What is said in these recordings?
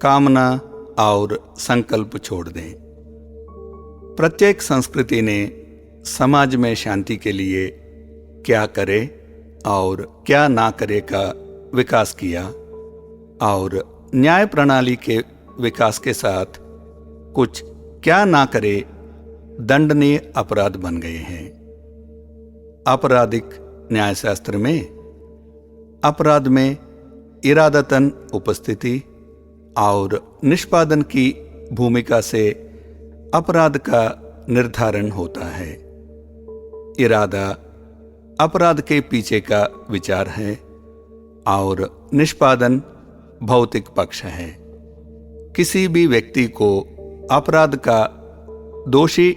कामना और संकल्प छोड़ दें। प्रत्येक संस्कृति ने समाज में शांति के लिए क्या करे और क्या ना करे का विकास किया और न्याय प्रणाली के विकास के साथ कुछ क्या ना करे दंडनीय अपराध बन गए हैं। आपराधिक न्यायशास्त्र में अपराध में इरादतन उपस्थिति और निष्पादन की भूमिका से अपराध का निर्धारण होता है। इरादा अपराध के पीछे का विचार है और निष्पादन भौतिक पक्ष है। किसी भी व्यक्ति को अपराध का दोषी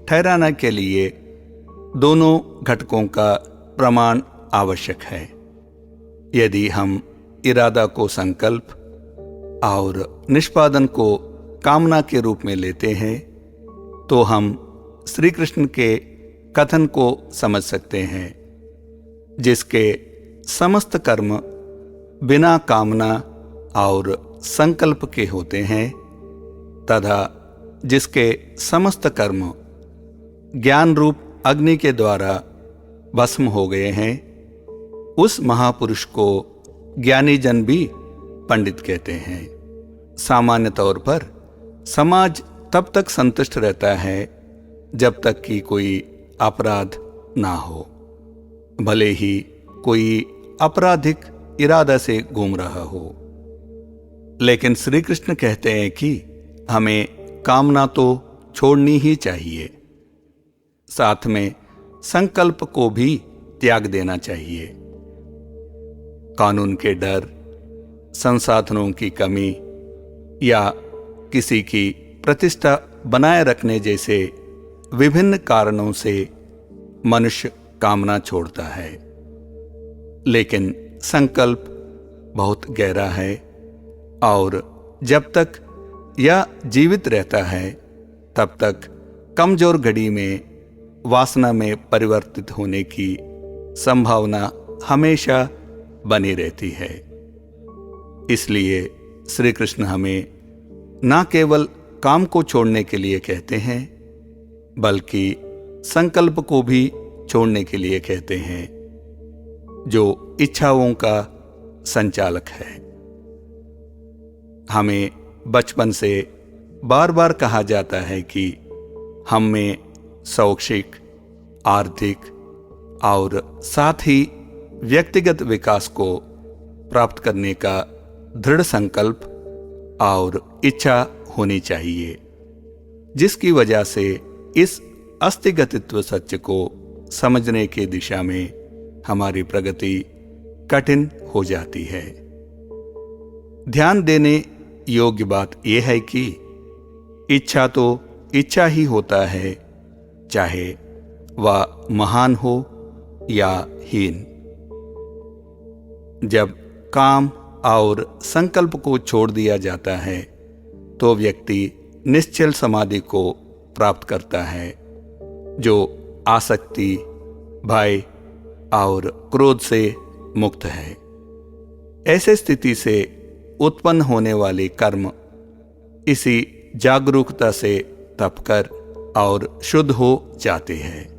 ठहराने के लिए दोनों घटकों का प्रमाण आवश्यक है। यदि हम इरादा को संकल्प और निष्पादन को कामना के रूप में लेते हैं तो हम श्री कृष्ण के कथन को समझ सकते हैं, जिसके समस्त कर्म बिना कामना और संकल्प के होते हैं तथा जिसके समस्त कर्म ज्ञान रूप अग्नि के द्वारा भस्म हो गए हैं, उस महापुरुष को ज्ञानी जन भी पंडित कहते हैं। सामान्य तौर पर समाज तब तक संतुष्ट रहता है जब तक कि कोई अपराध ना हो, भले ही कोई आपराधिक इरादा से घूम रहा हो। लेकिन श्री कृष्ण कहते हैं कि हमें कामना तो छोड़नी ही चाहिए, साथ में संकल्प को भी त्याग देना चाहिए। कानून के डर, संसाधनों की कमी या किसी की प्रतिष्ठा बनाए रखने जैसे विभिन्न कारणों से मनुष्य कामना छोड़ता है। लेकिन संकल्प बहुत गहरा है और जब तक यह जीवित रहता है तब तक कमजोर घड़ी में वासना में परिवर्तित होने की संभावना हमेशा बनी रहती है। इसलिए श्री कृष्ण हमें न केवल काम को छोड़ने के लिए कहते हैं बल्कि संकल्प को भी छोड़ने के लिए कहते हैं, जो इच्छाओं का संचालक है। हमें बचपन से बार बार कहा जाता है कि हम में शैक्षिक, आर्थिक और साथ ही व्यक्तिगत विकास को प्राप्त करने का दृढ़ संकल्प और इच्छा होनी चाहिए, जिसकी वजह से इस अस्तिगतित्व सत्य को समझने की दिशा में हमारी प्रगति कठिन हो जाती है। ध्यान देने योग्य बात यह है कि इच्छा तो इच्छा ही होता है, चाहे वह महान हो या हीन। जब काम और संकल्प को छोड़ दिया जाता है तो व्यक्ति निश्चल समाधि को प्राप्त करता है, जो आसक्ति, भय और क्रोध से मुक्त है। ऐसे स्थिति से उत्पन्न होने वाले कर्म इसी जागरूकता से तपकर और शुद्ध हो जाते हैं।